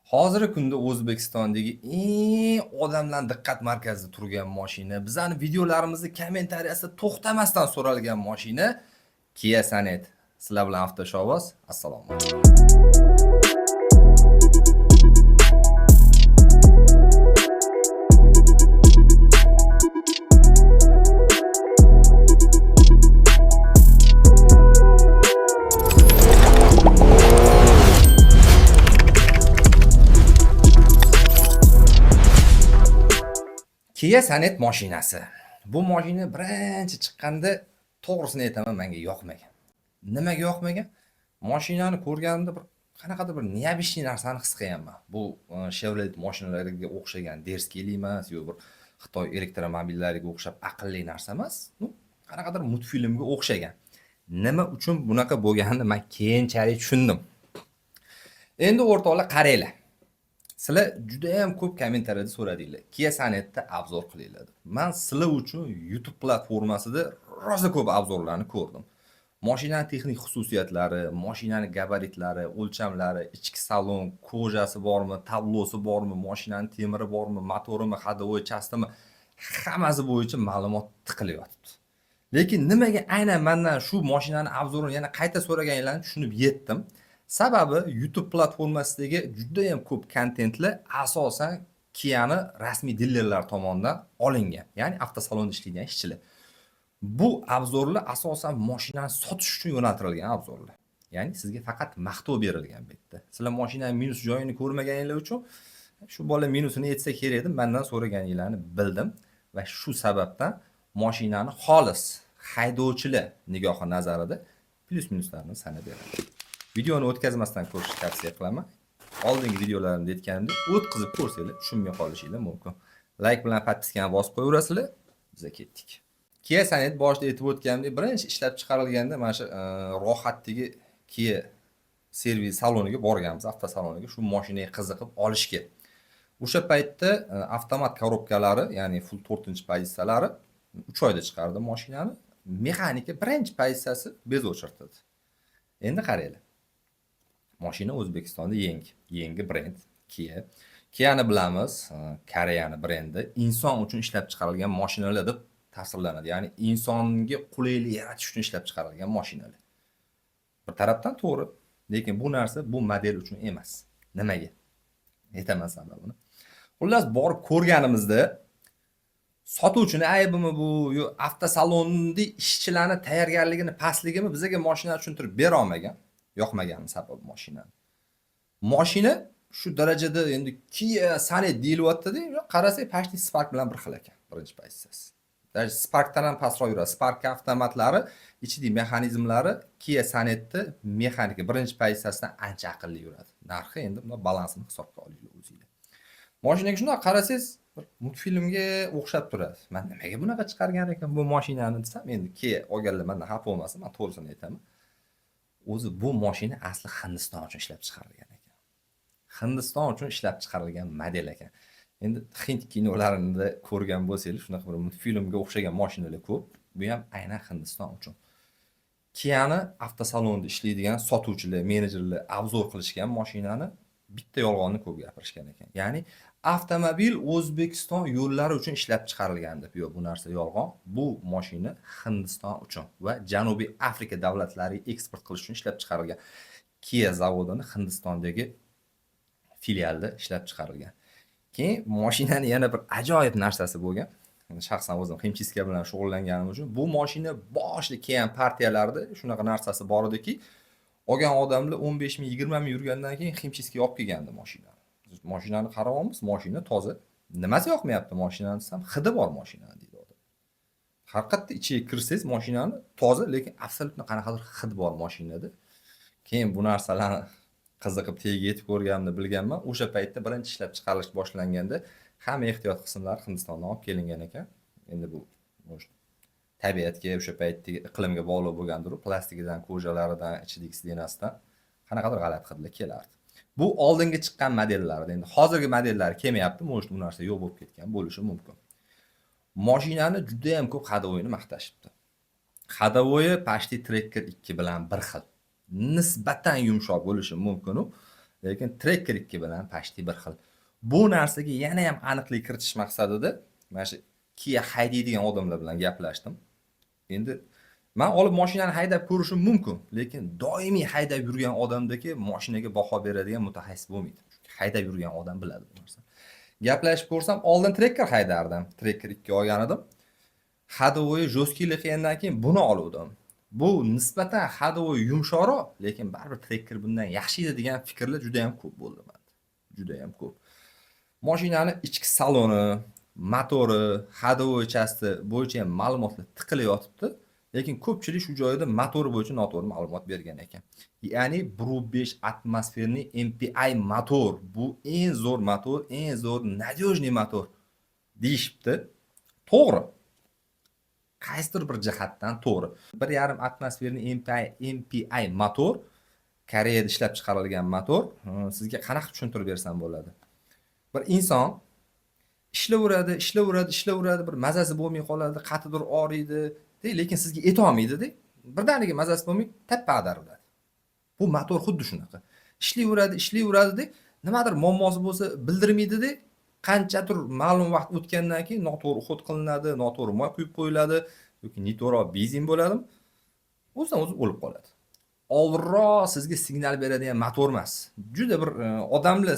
Hozirgi kunda O'zbekistondagi eng odamlar diqqat markazida turgan mashina, bizani videolarimizni kommentariyasida to'xtamasdan so'ralgan mashina Kia Sonet. Sizlar bilan Avtoshovoz. Assalomu alaykum. Kia Sonet mashinasi. Bu mashina birinchi chiqqanda to'g'risini aytaman, menga yoqmagan. Nimaga yoqmagan? Mashinani ko'rganimda bir qanaqadir bir neobычный narsani his qilganman. Bu Chevrolet mashinalariga o'xshagan derskiylik emas, yo'q bir Xitoy elektromobillariga o'xshab aqlli narsa emas. Qanaqadir multfilmga o'xshagan. Nima uchun bunaqa bo'lganini men keyinchalik tushundim. Endi o'rtoqlar qaranglar. Sizlar juda ham ko'p kommentariyada so'radinglar. Kia Sonetda obzor qilinglar. Men sizlar uchun YouTube platformasida rosa ko'p obzorlarni ko'rdim. Mashinaning texnik xususiyatlari, mashinaning gabaritlari, o'lchamlari, ichki salon, kojasi bormi, tablosi bormi, mashinaning temiri bormi, motorimi, ходовой частimi, hammasi bo'yicha ma'lumot tiqilyapti. Lekin nimaga aynan mendan shu mashinaning obzorini yana qayta so'raganinglarni tushunib yetdim. Sababi YouTube platformasidagi juda ham ko'p kontentlar asosan Kia'ni rasmiy dilerlar tomonidan olingan, ya'ni avtosalonda ishlaydigan ishchilar. Bu obzorlar asosan mashinani sotish uchun yo'naltirilgan obzorlar. Ya'ni sizga faqat maqtov berilgan bu yerda. Sizlar mashinaning minus joyini ko'rmaganinglar uchun shu bola minusini aytsa kerak edi, mendan so'raganinglarni bildim va shu sababdan mashinani xolis haydovchilar nigohi nazarida plyus minuslarni sanab beraman. Videoni o'tkazmasdan ko'rishni tavsiya qilaman. Oldingi videolarimda aytganimdek, o'tkazib ko'rsanglar tushunmay qolishinglar mumkin. Like bilan podpiskani bosib qo'yaverasizlar. Biz ketdik. Kia Sonet boshida aytib o'tganimdek, birinchi ishlab chiqarilganda mana shu rohatdagi Kia servis saloniga borganmiz, avtosaloniga shu mashinaga qiziqib olishga. O'sha paytda avtomat korobkalari, ya'ni full 4-pozitsiyalari 3 oyda chiqardi mashinani. Mexanika birinchi pozitsiyasi bez o'chirtdi. Endi qaranglar. Mashina O'zbekistonda yangi brend Kia. Kia'ni bilamiz, Koreyani brendi, inson uchun ishlab chiqarilgan mashinalar deb ta'sirlanadi. Ya'ni insonga qulaylik yaratish uchun ishlab chiqarilgan mashinalar. Bir tarafdan to'g'ri, lekin bu narsa bu model uchun emas. Nimaga? Aytaman sababini. Xullas borib ko'rganimizda sotuvchini aybimi bu, yo avtosalonda ishchilarni tayyorgarligini pastligimi bizga mashina tushuntirib bera olmagan. Yoqmagan sabab mashinani. Mashina shu darajada endi Kia Sonet deyilyapti-da, qarasak Pashti Spark bilan bir xil ekan, birinchi pozitsiyasi. Darajada Sparkdan ham pastroq yuradi. Spark avtomatlari, ichidagi mexanizmlari Kia Sonetda mexanika birinchi pozitsiyasidan ancha aqlli yuradi. Narxi endi buni balansini hisobga olinglar o'zingizlar. Mashinaga shunday qarasangiz, bir multfilmga o'xshab turadi. Men nimaga bunaqa chiqargan ekan bu mashinani desam, endi Kia olganlar mendan xafa bo'lmasin, men to'g'risini aytaman. O'zi bu mashina asli Hindiston uchun ishlab chiqarilgan ekan. Hindiston uchun ishlab chiqarilgan model ekan. Endi Hind kinolarida ko'rgan bo'lsangiz, shunaqa bir multfilmga o'xshagan mashinalar ko'p. Bu ham aynan Hindiston uchun. Kia'ni avtosalonda ishlaydigan sotuvchilar, menejerlar obzor qilishgan mashinani bitta yolg'onni ko'p gapirishgan ekan. Ya'ni avtomobil O'zbekiston yo'llari uchun ishlab chiqarilgan deb. Yo'q, bu narsa yolg'on. Bu mashina Hindiston uchun va Janubiy Afrika davlatlariga eksport qilish uchun ishlab chiqarilgan. Kia zavodini Hindistondagi filialda ishlab chiqarilgan. Keyin mashinaning yana bir ajoyib narsasi bo'lgan. Shaxsan o'zim ximchiska bilan shug'ullanganim uchun bu mashina boshida kelgan partiyalarda shunaqa narsasi bor ediki, olgan odamlar 15 ming, 20 ming yurgandan keyin ximchiska olib kelgandi mashinani. Mashinani qaryapmiz, mashina toza. Nimasi yoqmayapti mashinani desam, hidi bor mashinani deydi odam. Haqiqatda ichiga kirsangiz mashinani toza, lekin absolyutno qanaqadir hid bor mashinada. Keyin bu narsalarni qiziqib tegi yetib ko'rganimni bilganman. O'sha paytda birinchi ishlab chiqarilish boshlanganda hamma ehtiyot qismlari Hindistondan olib kelingan ekan. Endi bu tabiatga, o'sha paytdagi iqlimga bog'liq bo'lgandir, plastikidan, kojalaridan, ichidagi stenasidan qanaqadir g'alati hidlar kelardi. Bu oldingi chiqqan modellarda. Endi hozirgi modellari kelmayapti, bu narsa yo'q bo'lib ketgan bo'lishi mumkin. Mashinani juda ham ko'p ходовойni maqtashibdi. Ходовойi Pashti Tracker 2 bilan bir xil. Nisbatan yumshoq bo'lishi mumkin. lekin Tracker 2 bilan почти bir xil. Bu narsaga yana ham aniqlik kiritish maqsadida mana shu Kia haydaydigan odamlar bilan gaplashdim. Endi men olib mashinani haydab ko'rishim mumkin, lekin doimiy haydab yurgan odamdagi mashinaga baho beradigan mutaxassis bo'lmaydi. Chunki haydab yurgan odam biladi bu narsani. Gaplashib ko'rsam, oldin Tracker haydardim. Tracker 2 olgan edim. Hadovoyi jo'skiligidan keyin buni oluvdim. Bu nisbatan hadovoyi yumshoqroq, lekin baribir Tracker bundan yaxshi edi degan fikrlar juda ham ko'p bo'ldi menda. Juda ham ko'p. Mashinani ichki saloni, motori, hadovoychasi bo'yicha ham ma'lumotlar tiqilib yotibdi. Lekin ko'pchilik shu joyda motori bo'yicha noto'g'ri ma'lumot bergan ekan. Ya'ni 1.5 atmosferli MPI motor. Bu eng zo'r motor, eng zo'r надежный motor deyishibdi. To'g'ri. Qaysidir bir jihatdan to'g'ri. 1.5 atmosferli MPI motor, Koreyada ishlab chiqarilgan motor. Sizga qanaqa tushuntirib bersam bo'ladi? Bir inson ishlayveradi, bir mazasi bo'lmay qoladi, qatidir og'riydi, lekin sizga etolmaydi-da. Birdaniga mazasi bo'lmay tappa ag'dariladi. Bu motor xuddi shunaqa. Ishlayveradi, nimadir muammosi bo'lsa bildirmaydi-da. Qanchadir ma'lum vaqt o'tgandan keyin noto'g'ri xod qilinadi, noto'g'ri moy quyib qo'yiladi yoki noto'g'ri benzin bo'ladimi? O'zidan-o'zi o'lib qoladi. Oldinroq sizga signal beradigan motor emas. Juda bir odamlar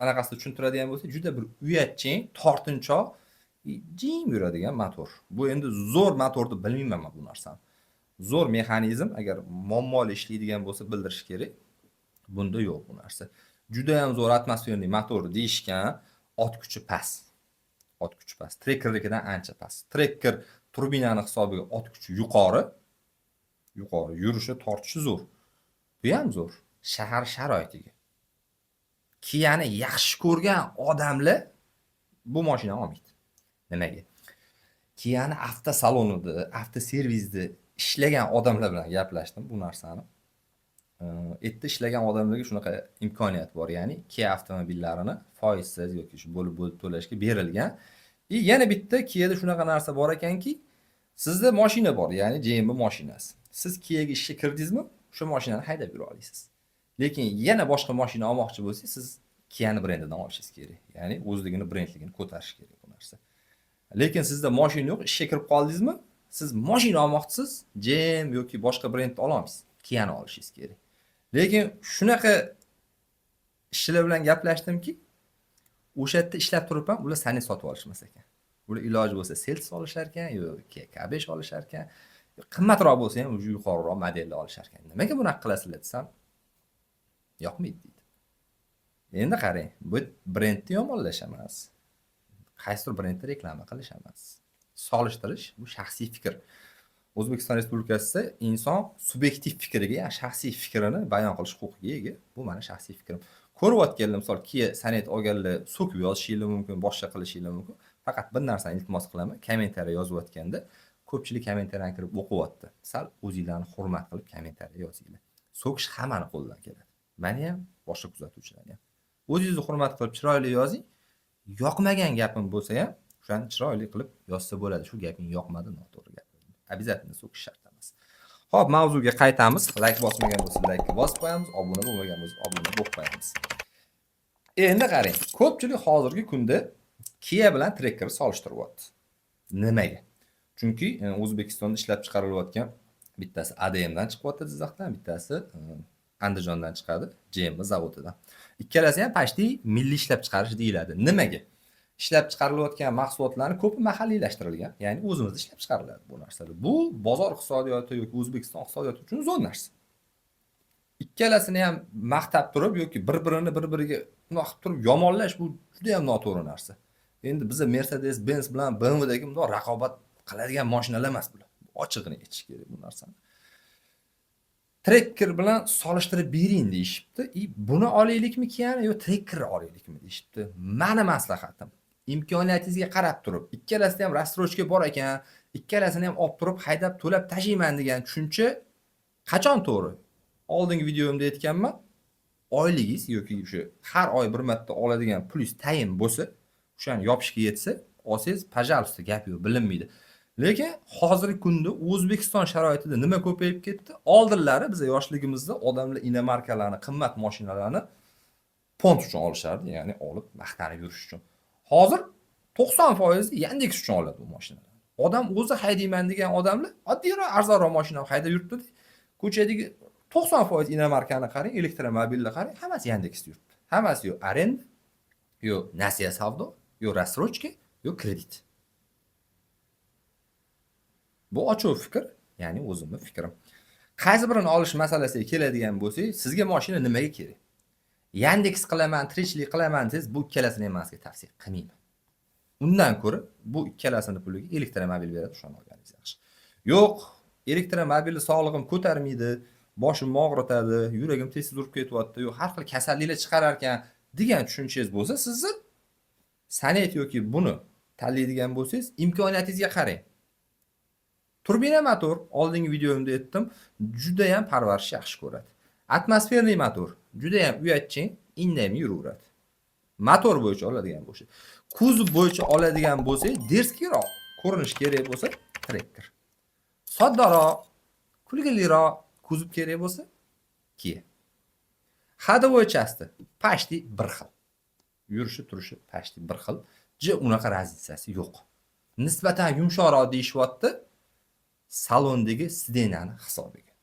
anaqasida tushuntiradigan bo'lsa, juda bir uyatchang, tortinchoq, jim yuradigan motor. Bu endi zo'r motorni bilmayman men bu narsani. Zo'r mexanizm agar muammoli ishlaydigan bo'lsa bildirish kerak. Bunda yo'q bu narsa. Juda ham zo'r atmosferli motor deyishgan, ot kuchi past. Ot kuchi past. Trekkernikidan ancha past. Trekker turbinani hisobiga ot kuchi yuqori. Yurishi, tortishi zo'r. Bu ham zo'r. Shahar sharoitiga. Kia'ni yaxshi ko'rgan odamlar bu mashinani olmaydi. Nimaga? Kia'ni avtosalonida, avtoservisda ishlagan odamlar bilan gaplashdim bu narsani. Erta ishlagan odamlarga shunaqa imkoniyat bor, ya'ni Kia avtomobillarini foizsiz yoki shu bo'lib to'lashga berilgan. Yana bitta Kia'da shunaqa narsa bor ekanki, sizda mashina bor, ya'ni JMB mashinasi. Siz Kia'ga ishga kirdingizmi, o'sha mashinani haydab yura olasiz. Lekin yana boshqa mashina olmoqchi bo'lsangiz, siz Kia'ni brendidan olishingiz kerak. Ya'ni o'zligini brendligini ko'tarish kerak bu narsa. Lekin sizda mashina yo'q, ishga kirib qoldingizmi, siz mashina olmoqchisiz, JM yoki boshqa brendni ola olmaysiz. Kia'ni olishingiz kerak. Lekin shunaqa ishchilar bilan gaplashdimki, o'sha yerda ishlab turib ham ular sani sotib olishmas ekan. Ular iloji bo'lsa Celsius olishar ekan yoki K5 olishar ekan. Qimmatroq bo'lsa ham o'sha yuqoriroq modelni olishar ekan. Nimaga bunaqa qilasizlar desam, yoqmaydi deydi. Endi qarang, bu brendni yomonlash emas. Qaysidir brendni reklama qilish emas. Solishtirish bu shaxsiy fikr. O'zbekiston Respublikasida inson subyektiv fikriga, ya'ni shaxsiy fikrini bayon qilish huquqiga ega. Bu meni shaxsiy fikrim. Ko'ryapotganlar, misol Kia Sonet olganlar so'kib yozishingiz mumkin, boshqa qilishingiz mumkin. Faqat bir narsani iltimos qilaman, kommentariy yozayotganda ko'pchilik kommentariyaga kirib o'qiyapti. Sal o'zingizlarni hurmat qilib kommentariy yozinglar. So'kish hammani qo'lidan keladi. Meni ham, boshqa kuzatuvchilarni ham. O'zingizni hurmat qilib chiroyli yozing. Yoqmagan gapim bo'lsa ham, o'shani chiroyli qilib yozsa bo'ladi. Shu gaping yoqmadi, noto'g'ri gap. Обязательно so'kish shart emas. Xo'p, mavzuga qaytamiz. Like bosmagan bo'lsa like bosib qo'yamiz, obuna bo'lmagan bo'lsa obuna bo'lib qo'yamiz. Endi qarang, ko'pchilik hozirgi kunda Kia bilan Trekkerni solishtiryapti. Nimaga? Chunki O'zbekistonda ishlab chiqarilayotgan bittasi ADM dan chiqyapti Jizzaxdan, bittasi Andijondan chiqadi, JM zavodidan. Ikkalasi ham почти milliy ishlab chiqarish deyiladi. Nimaga? Ishlab chiqarilayotgan mahsulotlarni ko'pi mahalliylashtirilgan, ya'ni o'zimizda ishlab chiqariladi bu narsalar. Bu bozor iqtisodiyoti yoki O'zbekiston iqtisodiyoti uchun zo'r narsa. Ikkalasini ham maqtab turib yoki bir-biriga bundoq qilib turib yomonlash bu juda ham noto'g'ri narsa. Endi bizda Mercedes-Benz bilan BMWdagi bundoq raqobat qiladigan mashinalar emas bular. Ochig'ini aytish kerak bu narsani. Trekker bilan solishtirib bering deyishibdi. Buni olaylikmi Kia'ni yo Trekkerni olaylikmi deyishibdi. Meni maslahatim, imkoniyatingizga qarab turib, ikkalasida ham rastrochka bor ekan, ikkalasini ham olib turib haydab to'lab tashiyman degan tushuncha qachon to'g'ri? Oldingi videomda aytganman, oyligingiz yoki o'sha har oy bir marta oladigan plyus tayin bo'lsa, o'shani yopishga yetsa, olsangiz, пожалуйста, gap yo'q, bilinmaydi. Lekin hozirgi kunda O'zbekiston sharoitida nima ko'payib ketdi? Oldinlari biz yoshligimizda odamlar inomarkalarni, qimmat mashinalarni pont uchun olishardi, ya'ni olib maqtanib yurish uchun. Hozir 90% Yandex uchun oladi bu mashinalarni. Odam o'zi haydayman degan odamlar oddiyroq arzonroq mashina haydab yuribdi. Ko'chadagi 90% inomarkani qarang, elektromobilni qarang, hammasi Yandexda yuribdi. Hammasi yo arenda, yo nasiya savdo, yo рассрочка, yo kredit. Bu ochiq fikr, ya'ni o'zimning fikrim. Qaysi birini olish masalasiga keladigan bo'lsak, sizga mashina nimaga kerak? Yandex qilaman, tirikchilik qilaman desiz, bu ikkalasini emasga tavsiya qilmayman. Undan ko'ra bu ikkalasini puliga elektromobil beradi, shuni olganingiz yaxshi. Yo'q, elektromobilni sog'lig'im ko'tarmaydi, boshim og'ritadi, yuragim tez-tez urib ketyapti, yo'q, har xil kasalliklar chiqarar ekan degan tushunchangiz bo'lsa, sizni san'at yoki buni tanlaydigan bo'lsangiz, imkoniyatingizga qarang. Turbina motor, oldingi videomda aytdim, juda ham parvarish yaxshi ko'radi. Atmosferli motor, juda ham uyatchan, indamay yuraveradi. Motor bo'yicha oladigan bo'lsa, kuzov bo'yicha oladigan bo'lsak, derskiroq ko'rinish kerak bo'lsa, Tracker. Soddaroq, kulgiliroq kuzov kerak bo'lsa, Kia. Ходовой части почти bir xil. Yurishi, turishi почти bir xil. Unaqa razitsasi yo'q. Nisbatan yumshoqroq deyishyapti salondagi sidenani hisobiga.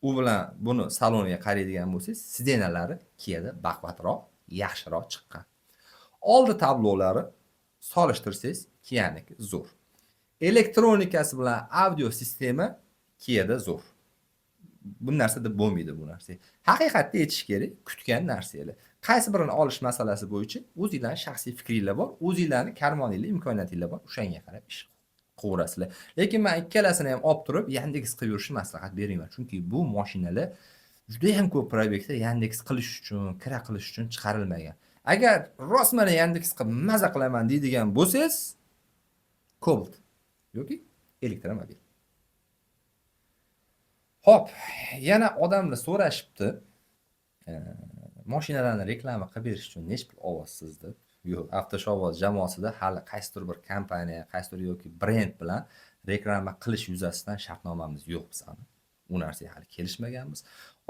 U bilan buni saloniga qaraydigan bo'lsangiz, sidenalari Kia'da baquvvatroq, yaxshiroq chiqqan. Oldi tablolari solishtirsangiz Kia'niki zo'r. Elektronikasi bilan audio sistema Kia'da zo'r. Bu narsa deb bo'lmaydi bu narsa. Haqiqatda aytish kerak, kutgan narsalar. Qaysi birini olish masalasi bo'yicha o'zingizlarning shaxsiy fikringlar bor, o'zingizlarning karmoninglar, imkoniyatinglar bor, o'shanga qarab ish qilaverasizlar. Lekin men ikkalasini ham olib turib Yandex qilib yurishni maslahat bermayman. Chunki bu mashinalar juda ham ko'p proyektda Yandex qilish uchun, kira qilish uchun chiqarilmagan. Agar rostmana Yandex qilib maza qilaman deydigan bo'lsangiz, Cobalt yoki elektromobil. Hop, yana odamlar so'rashibdi, mashinalarni reklama qilib berish uchun nech pul olyapsiz deb. Yo'q, Avtoshovoz jamoasida hali qaysidir bir kompaniya, qaysidir yoki brend bilan reklama qilish yuzasidan shartnomamiz yo'q bizning. U narsaga hali kelishmaganmiz.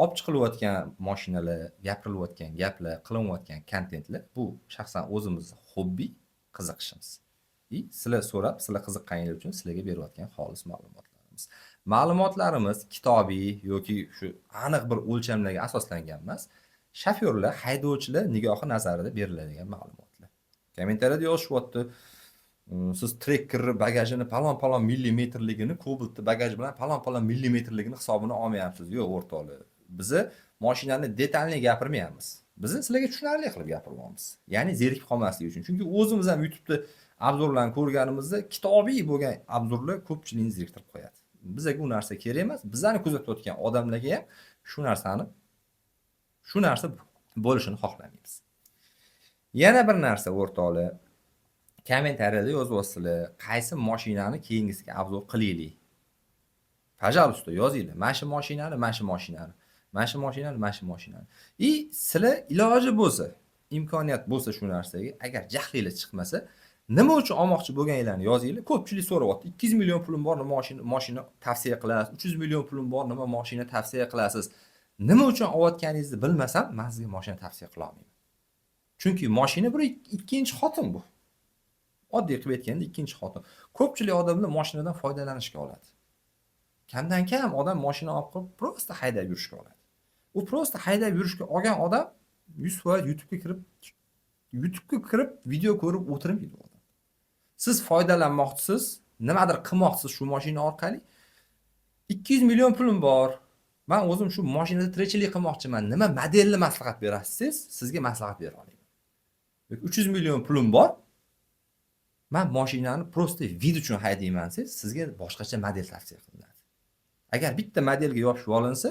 Olib chiqilayotgan mashinalar, gapirilayotgan gaplar, qilinayotgan kontentlar bu shaxsan o'zimizning hobbi, qiziqishimiz. Sizlar so'rab, sizlar qiziqqaningiz uchun sizlarga berayotgan xolis ma'lumotlarimiz. Ma'lumotlarimiz kitobiy yoki shu aniq bir o'lchamlarga asoslangan emas. Shofyorlar, haydovchilar nigohi nazarida beriladigan ma'lumotlar. Kommentariyada yozishyapti, siz Trackerni bagajini palon-palon millimetrligini, Cobaltni bagaj bilan palon-palon millimetrligini hisobini olmayapsiz. Yo'q, o'rtoqlar. Biz mashinani detalli gapirmayapmiz. Biz sizlarga tushunarli qilib gapiryapmiz. Ya'ni zerikib qolmaslik uchun. Chunki o'zimiz ham YouTube'da obzorlarni ko'rganimizda kitobiy bo'lgan obzorlar ko'pchilikni zeriktirib qo'yadi. Bizga bu narsa kerak emas. Bizlarni kuzatayotgan odamlarga ham shu narsa bo'lishini xohlamaymiz. Yana bir narsa o'rtoqlar, kommentariyada yozyapsizlar, qaysi mashinani keyingisiga obzor qilaylik. Пожалуйста, yozinglar. Mana shu mashinani, mana shu mashinani, mana shu mashinani, mana shu mashinani. Sizlar iloji bo'lsa, imkoniyat bo'lsa shu narsaga, agar jahlingiz chiqmasa, nima uchun olmoqchi bo'lganinglarni yozinglar. Ko'pchilik so'rayapti. 200 million pulim bor, nima mashina tavsiya qilasiz? 300 million pulim bor, nima mashina tavsiya qilasiz? Nima uchun olayotganingizni bilmasam, men sizga mashina tavsiya qila olmayman. Chunki mashina bir ikkinchi xotin bu. Oddiy qilib aytganda ikkinchi xotin. Ko'pchilik odamlar mashinadan foydalanishga oladi. Kamdan kam odam mashina olib qo'yib prosta haydab yurishga oladi. U prosta haydab yurishga olgan odam 100% YouTube'ga kirib video ko'rib o'tirmaydi odam. Siz foydalanmoqchisiz, nimadir qilmoqchisiz shu mashina orqali. 200 million pulim bor. Men o'zim shu mashinada tirikchilik qilmoqchiman. Nima modelni maslahat berasiz? Sizga maslahat bera olaman. 300 million pulim bor. Men mashinani prosta vid uchun haydayman siz, sizga boshqacha model tavsiya qilinadi. Agar bitta modelga yopishib olinsa,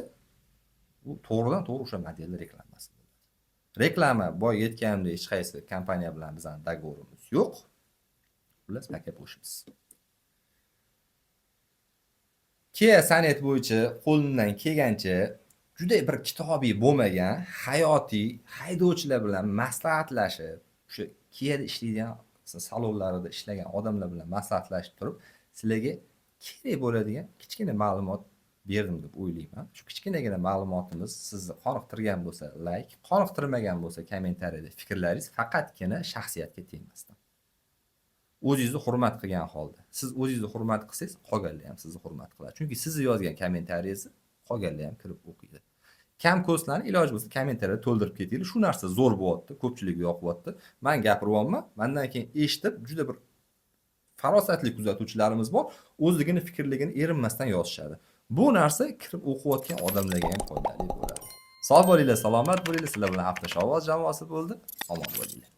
u to'g'ridan-to'g'ri o'sha modelni reklamasi bo'ladi. Reklama boy aytganimdek hech qaysi kompaniya bilan bizning dogovorimiz yo'q. Xullas, paka bo'shimiz. Kia san'at bo'yicha qo'limdan kelgancha juda bir kitobiy bo'lmagan, hayotiy haydovchilar bilan maslahatlashib, o'sha Kia'da ishlaydigan, salonlarida ishlagan odamlar bilan maslahatlashib turib, sizlarga kerak bo'ladigan kichkina ma'lumot berdim deb o'ylayman. Shu kichkinagina ma'lumotimiz sizni qoniqtirgan bo'lsa like, qoniqtirmagan bo'lsa kommentariyada fikrlaringiz faqatgina shaxsiyatga tegmasdan. O'zingizni hurmat qilgan holda. Siz o'zingizni hurmat qilsangiz, qolganlar ham sizni hurmat qiladi. Chunki sizni yozgan kommentariyangizni qolganlar ham kirib o'qiydi. Kam ko'stlarni iloji bo'lsa kommentariyada to'ldirib ketinglar. Shu narsa zo'r bo'lyapti, ko'pchilikga yoqyapti. Men gapiryapman. Mendan keyin eshitib juda bir farosatli kuzatuvchilarimiz bor. O'zligini fikrligini erinmasdan yozishadi. Bu narsa kirib o'qiyotgan odamlarga ham foydali bo'ladi. Sog' bo'linglar, salomat bo'linglar. Sizlar bilan hafta shovvoz jamoasi bo'ldi. Omon bo'linglar.